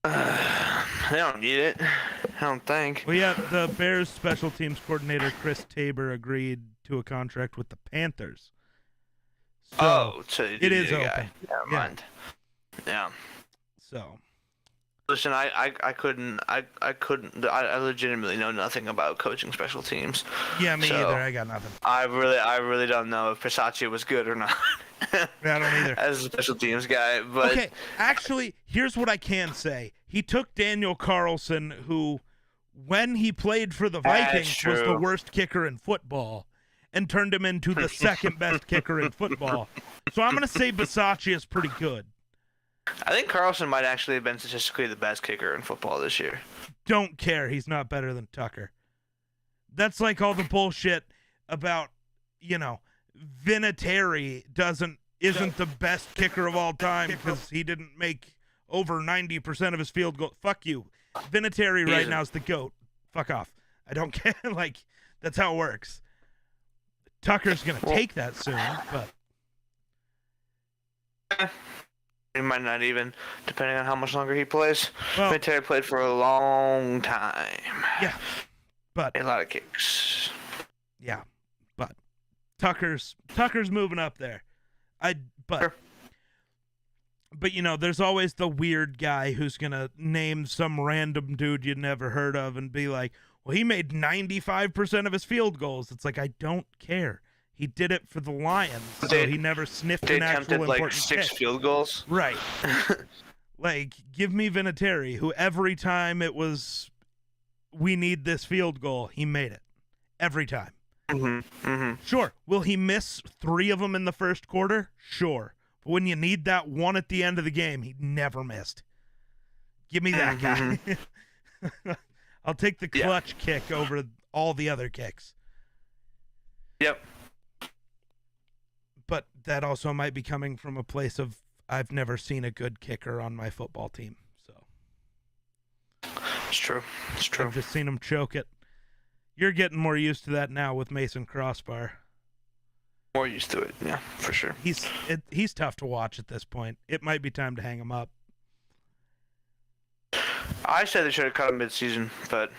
They don't need it. I don't think. Well, yeah, the Bears special teams coordinator Chris Tabor agreed to a contract with the Panthers. So it is open. Never mind. Yeah. So. Listen, I couldn't. I legitimately know nothing about coaching special teams. Yeah, me either. I got nothing. I really don't know if Bisaccia was good or not. I don't either. As a special teams guy, but okay, actually, here's what I can say. He took Daniel Carlson, who, when he played for the Vikings, was the worst kicker in football, and turned him into the second best kicker in football. So I'm going to say Bisaccia is pretty good. I think Carlson might actually have been statistically the best kicker in football this year. Don't care. He's not better than Tucker. That's like all the bullshit about, Vinatieri isn't the best kicker of all time because he didn't make over 90% of his field goal. Fuck you. Vinatieri right now is the GOAT. Fuck off. I don't care. That's how it works. Tucker's going to take that soon, but. He might not even, depending on how much longer he plays. Well, Vinatieri played for a long time. Yeah, but. A lot of kicks. Yeah, but Tucker's moving up there. But there's always the weird guy who's gonna name some random dude you'd never heard of and be like, well, he made 95% of his field goals. It's like, I don't care. He did it for the Lions, so he never sniffed an actual important 6 kick. field goals. Right. Give me Vinatieri, who every time it was, we need this field goal, he made it. Every time. Sure. Will he miss 3 of them in the first quarter? Sure. But when you need that one at the end of the game, he never missed. Give me that guy. I'll take the clutch kick over all the other kicks. Yep. But that also might be coming from a place of, I've never seen a good kicker on my football team. So it's true. I've just seen him choke it. You're getting more used to that now with Mason Crossbar. More used to it, yeah, for sure. He's tough to watch at this point. It might be time to hang him up. I said they should have cut him mid-season, but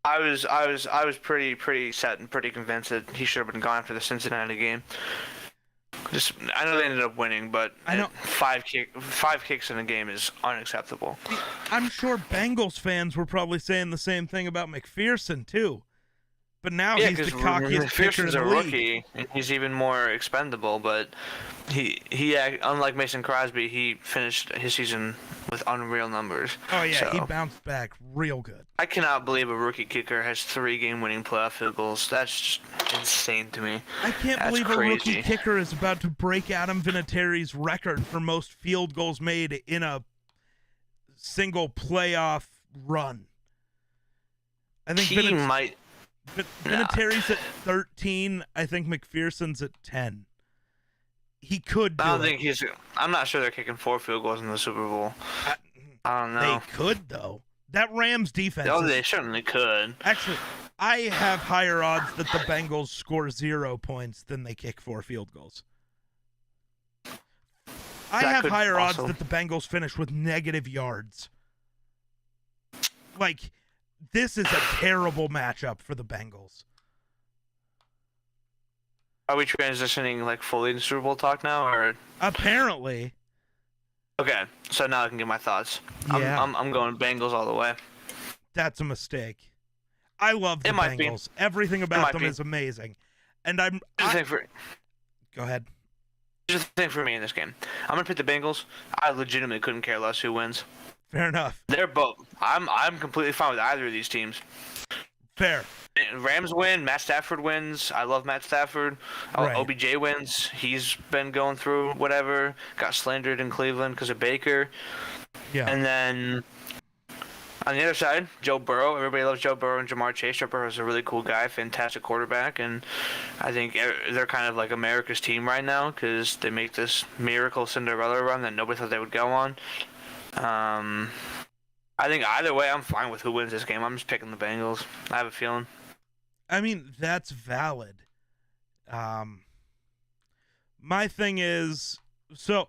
I was pretty set and pretty convinced that he should have been gone for the Cincinnati game. I know they ended up winning, but I know 5 kicks in a game is unacceptable. I'm sure Bengals fans were probably saying the same thing about McPherson too. But now he's the cockiest kicker in the league. McPherson's a rookie, and he's even more expendable. But he unlike Mason Crosby, he finished his season with unreal numbers. Oh yeah, so he bounced back real good. I cannot believe a rookie kicker has 3 game-winning playoff field goals. That's just insane to me. I can't believe a rookie kicker is about to break Adam Vinatieri's record for most field goals made in a single playoff run. I think he might. Vinatieri's at 13. I think McPherson's at 10. He could do I don't think he's. I'm not sure they're kicking 4 field goals in the Super Bowl. I don't know. They could, though. That Rams defense. Oh, they certainly could. Actually, I have higher odds that the Bengals score 0 points than they kick 4 field goals. I have higher odds that the Bengals finish with negative yards. This is a terrible matchup for the Bengals. Are we transitioning fully into Super Bowl talk now, or? Apparently. Okay, so now I can get my thoughts. Yeah. I'm going Bengals all the way. That's a mistake. I love the Bengals. Everything about them is amazing. And Go ahead. Here's the thing for me in this game. I'm gonna pick the Bengals. I legitimately couldn't care less who wins. Fair enough. They're both. I'm completely fine with either of these teams. Fair. Rams win. Matt Stafford wins. I love Matt Stafford. Right. OBJ wins. He's been going through whatever. Got slandered in Cleveland because of Baker. Yeah. And then on the other side, Joe Burrow. Everybody loves Joe Burrow and Jamar Chase. Joe Burrow is a really cool guy, fantastic quarterback, and I think they're kind of like America's team right now because they make this miracle Cinderella run that nobody thought they would go on. I think either way, I'm fine with who wins this game. I'm just picking the Bengals. I have a feeling. I mean, that's valid. My thing is, so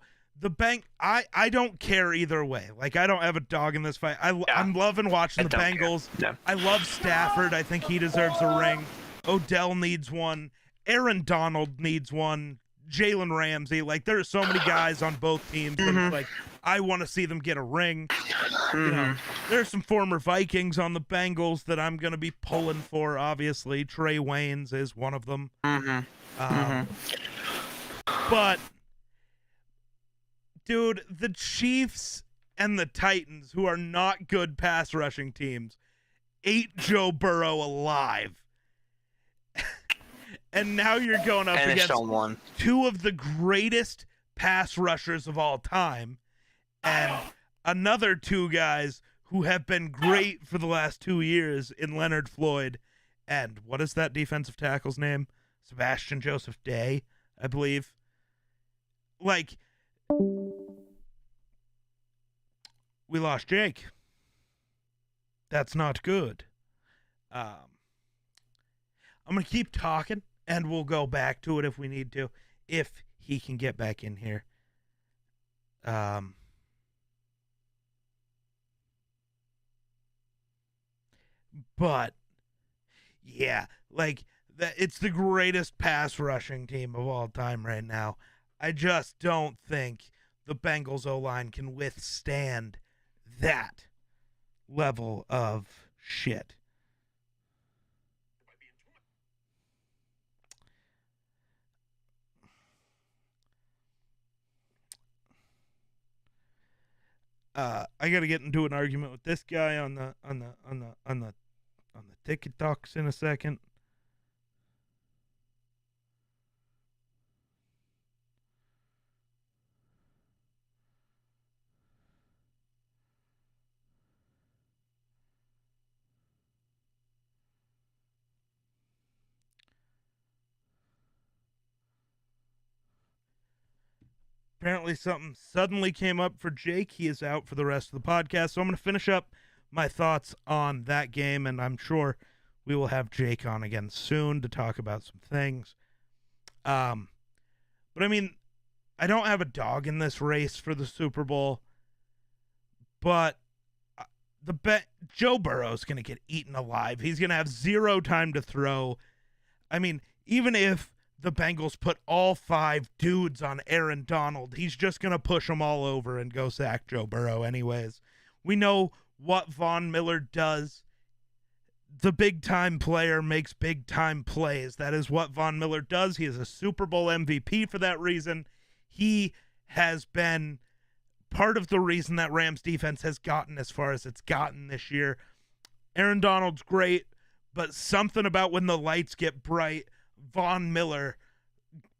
I don't care either way. I don't have a dog in this fight. I'm loving watching the Bengals. Yeah. I love Stafford. I think he deserves a ring. Odell needs one. Aaron Donald needs one. Jalen Ramsey. There are so many guys on both teams. That I want to see them get a ring. There's some former Vikings on the Bengals that I'm going to be pulling for, obviously. Trey Waynes is one of them. But Dude, the Chiefs and the Titans, who are not good pass rushing teams, ate Joe Burrow alive. And now you're going up And they against still won. two of the greatest pass rushers of all time and another two guys who have been great for the last 2 years in Leonard Floyd and what is that defensive tackle's name? Sebastian Joseph Day, I believe. Like, we lost Jake. That's not good. I'm going to keep talking, and we'll go back to it if we need to, if he can get back in here. But, yeah, like, it's the greatest pass rushing team of all time right now. I just don't think the Bengals O-line can withstand that level of shit. I gotta get into an argument with this guy on the TikToks in a second. Apparently something suddenly came up for Jake. He is out for the rest of the podcast. So I'm going to finish up my thoughts on that game, and I'm sure we will have Jake on again soon to talk about some things. But I mean, I don't have a dog in this race for the Super Bowl, but Joe Burrow's going to get eaten alive. He's going to have zero time to throw. I mean, even if the Bengals put all 5 dudes on Aaron Donald, he's just going to push them all over and go sack Joe Burrow anyways. We know what Von Miller does. The big-time player makes big-time plays. That is what Von Miller does. He is a Super Bowl MVP for that reason. He has been part of the reason that Rams defense has gotten as far as it's gotten this year. Aaron Donald's great, but something about when the lights get bright, Von Miller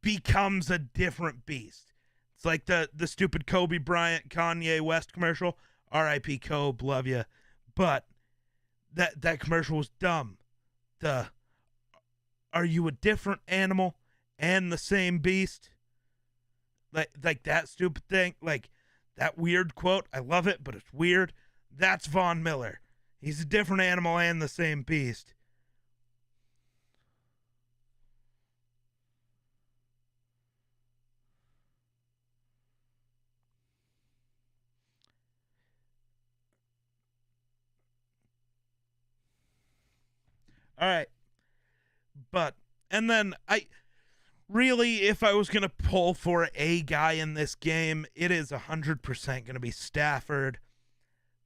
becomes a different beast. It's like the stupid Kobe Bryant, Kanye West commercial. R.I.P. Kobe, love you. But that commercial was dumb. Are you a different animal and the same beast? Like that stupid thing. Like that weird quote. I love it, but it's weird. That's Von Miller. He's a different animal and the same beast. All right. And then if I was going to pull for a guy in this game, it is 100% going to be Stafford.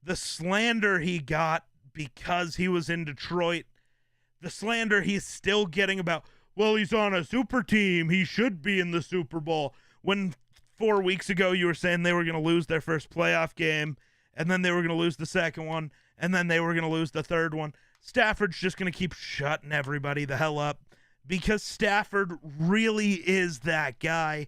The slander he got because he was in Detroit, the slander he's still getting about, well, he's on a super team, he should be in the Super Bowl. When 4 weeks ago you were saying they were going to lose their first playoff game, and then they were going to lose the second one, and then they were going to lose the third one. Stafford's just going to keep shutting everybody the hell up because Stafford really is that guy.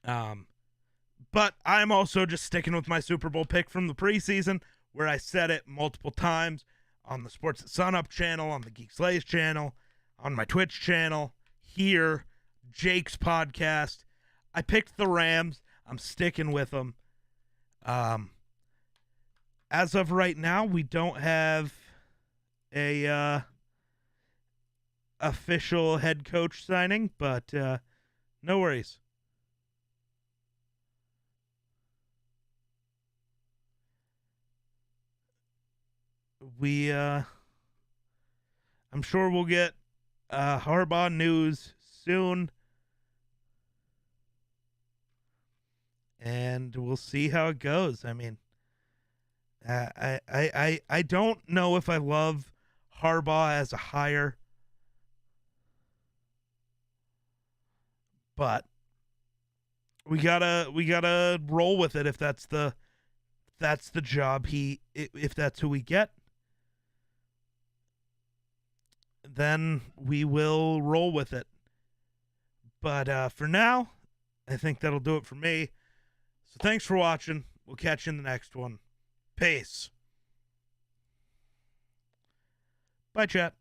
But I'm also just sticking with my Super Bowl pick from the preseason where I said it multiple times on the Sports at Sunup channel, on the Geek Slays channel, on my Twitch channel, here, Jake's podcast. I picked the Rams. I'm sticking with them. As of right now, we don't have a official head coach signing, but no worries. I'm sure we'll get Harbaugh news soon, and we'll see how it goes. I mean, I don't know if I love Harbaugh as a hire, but we gotta roll with it if that's the job if that's who we get. Then we will roll with it. But for now, I think that'll do it for me. So thanks for watching. We'll catch you in the next one. Peace. Bye, chat.